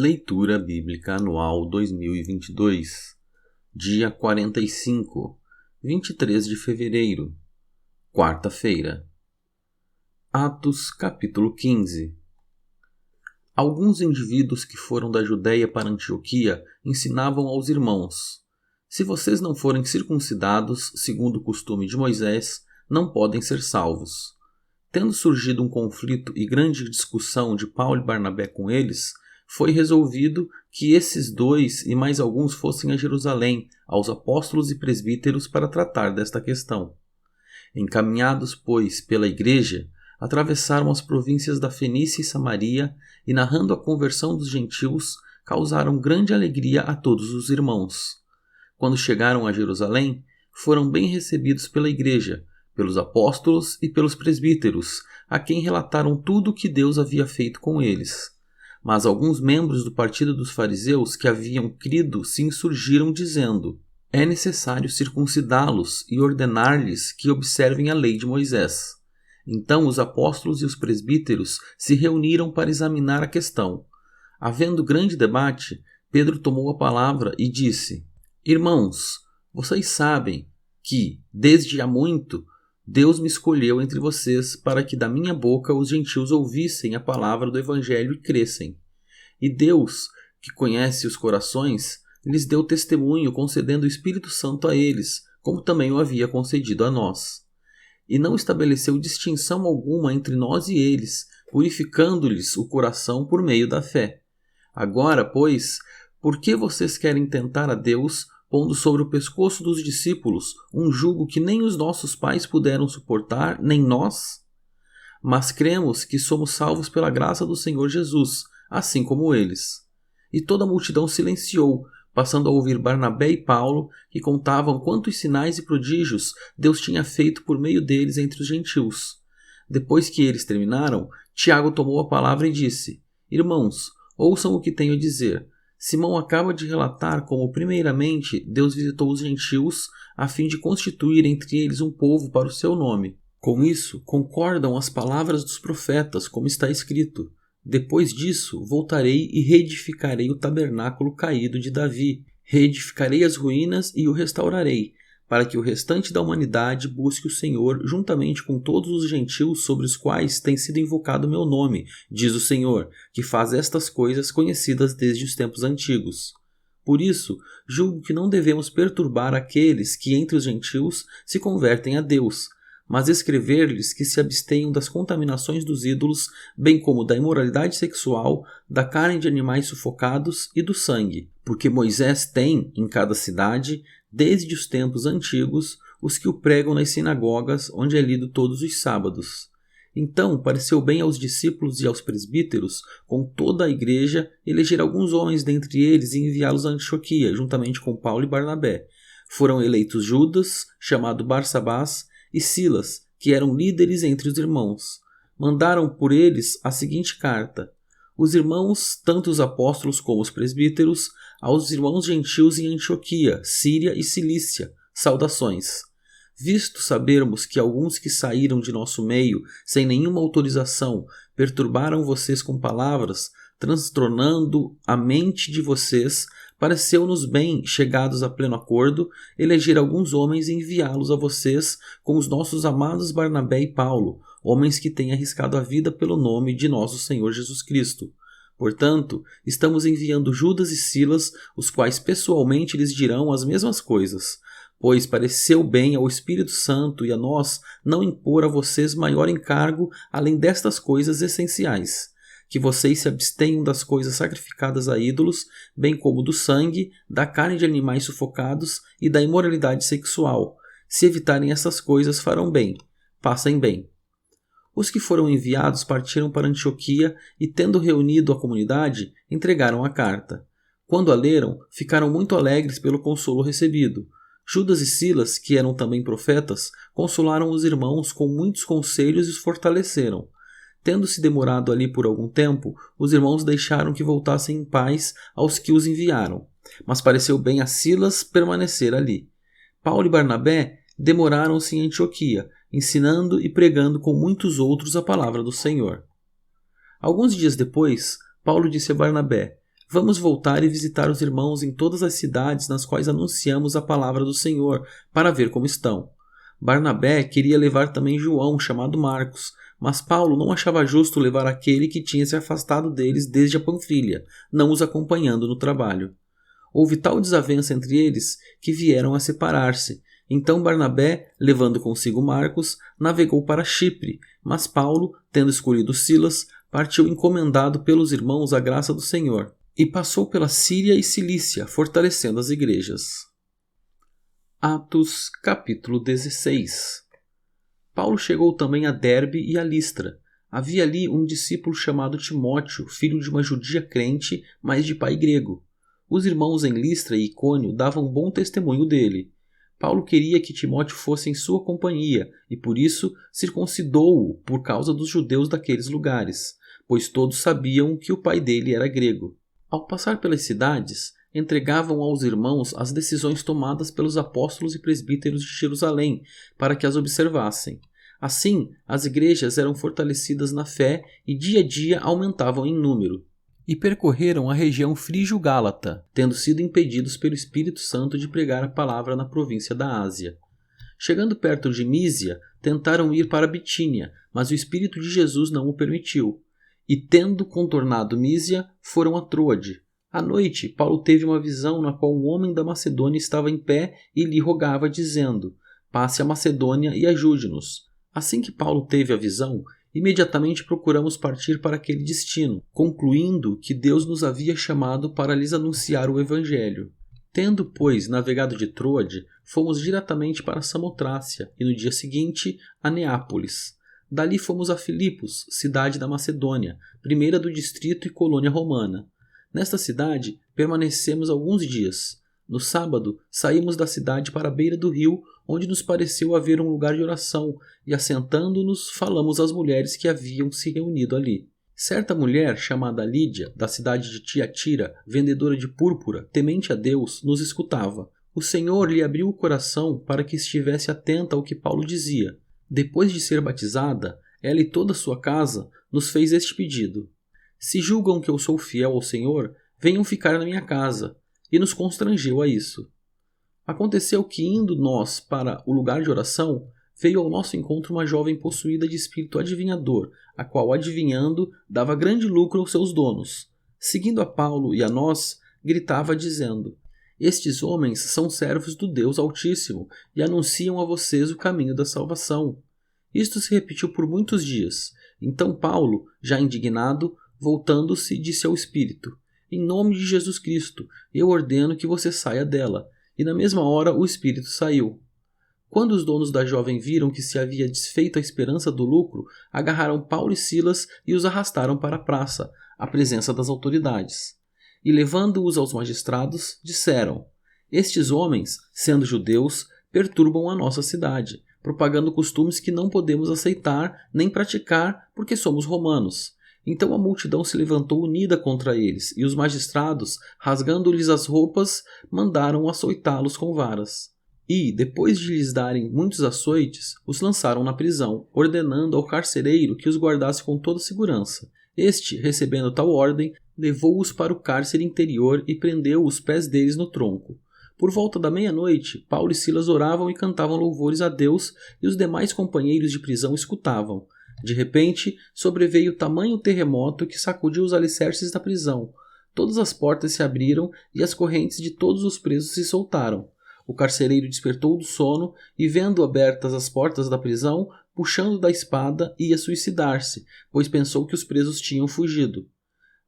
Leitura Bíblica Anual 2022, dia 45, 23 de fevereiro, quarta-feira. Atos, capítulo 15. Alguns indivíduos que foram da Judéia para Antioquia ensinavam aos irmãos: se vocês não forem circuncidados, segundo o costume de Moisés, não podem ser salvos. Tendo surgido um conflito e grande discussão de Paulo e Barnabé com eles, foi resolvido que esses dois e mais alguns fossem a Jerusalém, aos apóstolos e presbíteros, para tratar desta questão. Encaminhados, pois, pela igreja, atravessaram as províncias da Fenícia e Samaria e, narrando a conversão dos gentios, causaram grande alegria a todos os irmãos. Quando chegaram a Jerusalém, foram bem recebidos pela igreja, pelos apóstolos e pelos presbíteros, a quem relataram tudo o que Deus havia feito com eles. Mas alguns membros do partido dos fariseus que haviam crido se insurgiram, dizendo: é necessário circuncidá-los e ordenar-lhes que observem a lei de Moisés. Então os apóstolos e os presbíteros se reuniram para examinar a questão. Havendo grande debate, Pedro tomou a palavra e disse: irmãos, vocês sabem que, desde há muito, Deus me escolheu entre vocês para que da minha boca os gentios ouvissem a palavra do Evangelho e crescem. E Deus, que conhece os corações, lhes deu testemunho concedendo o Espírito Santo a eles, como também o havia concedido a nós. E não estabeleceu distinção alguma entre nós e eles, purificando-lhes o coração por meio da fé. Agora, pois, por que vocês querem tentar a Deus, pondo sobre o pescoço dos discípulos um jugo que nem os nossos pais puderam suportar, nem nós? Mas cremos que somos salvos pela graça do Senhor Jesus, assim como eles. E toda a multidão silenciou, passando a ouvir Barnabé e Paulo, que contavam quantos sinais e prodígios Deus tinha feito por meio deles entre os gentios. Depois que eles terminaram, Tiago tomou a palavra e disse: irmãos, ouçam o que tenho a dizer. Simão acaba de relatar como, primeiramente, Deus visitou os gentios a fim de constituir entre eles um povo para o seu nome. Com isso, concordam as palavras dos profetas, como está escrito: depois disso, voltarei e reedificarei o tabernáculo caído de Davi, reedificarei as ruínas e o restaurarei, para que o restante da humanidade busque o Senhor juntamente com todos os gentios sobre os quais tem sido invocado o meu nome, diz o Senhor, que faz estas coisas conhecidas desde os tempos antigos. Por isso, julgo que não devemos perturbar aqueles que entre os gentios se convertem a Deus, mas escrever-lhes que se abstenham das contaminações dos ídolos, bem como da imoralidade sexual, da carne de animais sufocados e do sangue, porque Moisés tem, em cada cidade, desde os tempos antigos, os que o pregam nas sinagogas, onde é lido todos os sábados. Então pareceu bem aos discípulos e aos presbíteros, com toda a igreja, eleger alguns homens dentre eles e enviá-los a Antioquia, juntamente com Paulo e Barnabé. Foram eleitos Judas, chamado Barsabás, e Silas, que eram líderes entre os irmãos. Mandaram por eles a seguinte carta: os irmãos, tanto os apóstolos como os presbíteros, aos irmãos gentios em Antioquia, Síria e Cilícia, saudações. Visto sabermos que alguns que saíram de nosso meio, sem nenhuma autorização, perturbaram vocês com palavras, transtornando a mente de vocês, pareceu-nos bem, chegados a pleno acordo, eleger alguns homens e enviá-los a vocês com os nossos amados Barnabé e Paulo, homens que têm arriscado a vida pelo nome de nosso Senhor Jesus Cristo. Portanto, estamos enviando Judas e Silas, os quais pessoalmente lhes dirão as mesmas coisas, pois pareceu bem ao Espírito Santo e a nós não impor a vocês maior encargo além destas coisas essenciais: que vocês se abstenham das coisas sacrificadas a ídolos, bem como do sangue, da carne de animais sufocados e da imoralidade sexual. Se evitarem essas coisas, farão bem. Passem bem. Os que foram enviados partiram para Antioquia e, tendo reunido a comunidade, entregaram a carta. Quando a leram, ficaram muito alegres pelo consolo recebido. Judas e Silas, que eram também profetas, consolaram os irmãos com muitos conselhos e os fortaleceram. Tendo-se demorado ali por algum tempo, os irmãos deixaram que voltassem em paz aos que os enviaram. Mas pareceu bem a Silas permanecer ali. Paulo e Barnabé demoraram-se em Antioquia, ensinando e pregando com muitos outros a palavra do Senhor. Alguns dias depois, Paulo disse a Barnabé: Vamos voltar e visitar os irmãos em todas as cidades nas quais anunciamos a palavra do Senhor, para ver como estão. Barnabé queria levar também João, chamado Marcos, mas Paulo não achava justo levar aquele que tinha se afastado deles desde a Panfilha, não os acompanhando no trabalho. Houve tal desavença entre eles que vieram a separar-se. Então Barnabé, levando consigo Marcos, navegou para Chipre, mas Paulo, tendo escolhido Silas, partiu encomendado pelos irmãos à graça do Senhor, e passou pela Síria e Cilícia, fortalecendo as igrejas. Atos, capítulo 16. Paulo chegou também a Derbe e a Listra. Havia ali um discípulo chamado Timóteo, filho de uma judia crente, mas de pai grego. Os irmãos em Listra e Icônio davam bom testemunho dele. Paulo queria que Timóteo fosse em sua companhia e por isso circuncidou-o por causa dos judeus daqueles lugares, pois todos sabiam que o pai dele era grego. Ao passar pelas cidades, entregavam aos irmãos as decisões tomadas pelos apóstolos e presbíteros de Jerusalém para que as observassem. Assim, as igrejas eram fortalecidas na fé e dia a dia aumentavam em número. E percorreram a região frígio-gálata, tendo sido impedidos pelo Espírito Santo de pregar a palavra na província da Ásia. Chegando perto de Mísia, tentaram ir para Bitínia, mas o Espírito de Jesus não o permitiu. E tendo contornado Mísia, foram a Troade. À noite, Paulo teve uma visão na qual um homem da Macedônia estava em pé e lhe rogava, dizendo: passe a Macedônia e ajude-nos. Assim que Paulo teve a visão, imediatamente procuramos partir para aquele destino, concluindo que Deus nos havia chamado para lhes anunciar o Evangelho. Tendo, pois, navegado de Troade, fomos diretamente para Samotrácia e no dia seguinte a Neápolis. Dali fomos a Filipos, cidade da Macedônia, primeira do distrito e colônia romana. Nesta cidade permanecemos alguns dias. No sábado, saímos da cidade para a beira do rio, onde nos pareceu haver um lugar de oração, e assentando-nos, falamos às mulheres que haviam se reunido ali. Certa mulher, chamada Lídia, da cidade de Tiatira, vendedora de púrpura, temente a Deus, nos escutava. O Senhor lhe abriu o coração para que estivesse atenta ao que Paulo dizia. Depois de ser batizada, ela e toda a sua casa nos fez este pedido: se julgam que eu sou fiel ao Senhor, venham ficar na minha casa. E nos constrangeu a isso. Aconteceu que, indo nós para o lugar de oração, veio ao nosso encontro uma jovem possuída de espírito adivinhador, a qual, adivinhando, dava grande lucro aos seus donos. Seguindo a Paulo e a nós, gritava dizendo: estes homens são servos do Deus Altíssimo e anunciam a vocês o caminho da salvação. Isto se repetiu por muitos dias. Então Paulo, já indignado, voltando-se, disse ao espírito: em nome de Jesus Cristo, eu ordeno que você saia dela. E na mesma hora o espírito saiu. Quando os donos da jovem viram que se havia desfeito a esperança do lucro, agarraram Paulo e Silas e os arrastaram para a praça, à presença das autoridades. E levando-os aos magistrados, disseram: estes homens, sendo judeus, perturbam a nossa cidade, propagando costumes que não podemos aceitar nem praticar porque somos romanos. Então a multidão se levantou unida contra eles, e os magistrados, rasgando-lhes as roupas, mandaram açoitá-los com varas. E, depois de lhes darem muitos açoites, os lançaram na prisão, ordenando ao carcereiro que os guardasse com toda segurança. Este, recebendo tal ordem, levou-os para o cárcere interior e prendeu os pés deles no tronco. Por volta da meia-noite, Paulo e Silas oravam e cantavam louvores a Deus, e os demais companheiros de prisão escutavam. De repente, sobreveio tamanho terremoto que sacudiu os alicerces da prisão. Todas as portas se abriram e as correntes de todos os presos se soltaram. O carcereiro despertou do sono e, vendo abertas as portas da prisão, puxando da espada, ia suicidar-se, pois pensou que os presos tinham fugido.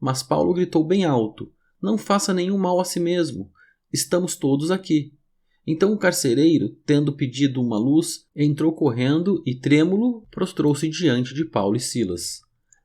Mas Paulo gritou bem alto: não faça nenhum mal a si mesmo. Estamos todos aqui. Então o carcereiro, tendo pedido uma luz, entrou correndo e, trêmulo, prostrou-se diante de Paulo e Silas.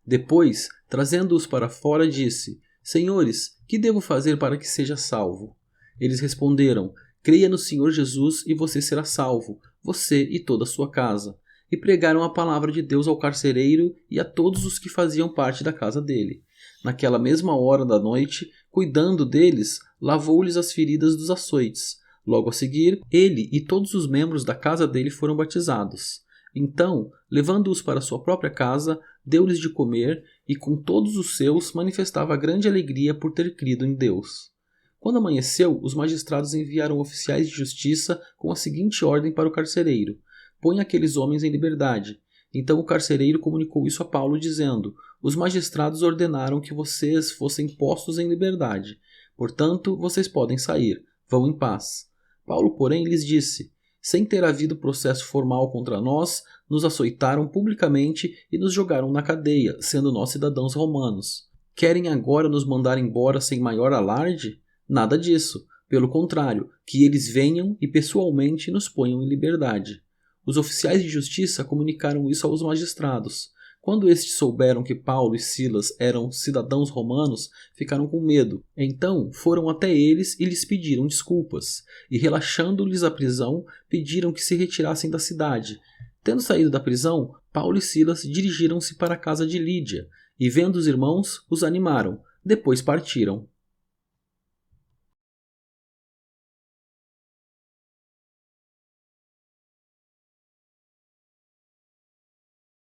Depois, trazendo-os para fora, disse: senhores, que devo fazer para que seja salvo? Eles responderam: creia no Senhor Jesus e você será salvo, você e toda a sua casa. E pregaram a palavra de Deus ao carcereiro e a todos os que faziam parte da casa dele. Naquela mesma hora da noite, cuidando deles, lavou-lhes as feridas dos açoites. Logo a seguir, ele e todos os membros da casa dele foram batizados. Então, levando-os para sua própria casa, deu-lhes de comer e com todos os seus manifestava grande alegria por ter crido em Deus. Quando amanheceu, os magistrados enviaram oficiais de justiça com a seguinte ordem para o carcereiro: põe aqueles homens em liberdade. Então o carcereiro comunicou isso a Paulo, dizendo: os magistrados ordenaram que vocês fossem postos em liberdade. Portanto, vocês podem sair. Vão em paz. Paulo, porém, lhes disse: sem ter havido processo formal contra nós, nos açoitaram publicamente e nos jogaram na cadeia, sendo nós cidadãos romanos. Querem agora nos mandar embora sem maior alarde? Nada disso. Pelo contrário, que eles venham e pessoalmente nos ponham em liberdade. Os oficiais de justiça comunicaram isso aos magistrados. Quando estes souberam que Paulo e Silas eram cidadãos romanos, ficaram com medo. Então foram até eles e lhes pediram desculpas, e relaxando-lhes a prisão, pediram que se retirassem da cidade. Tendo saído da prisão, Paulo e Silas dirigiram-se para a casa de Lídia, e vendo os irmãos, os animaram. Depois partiram.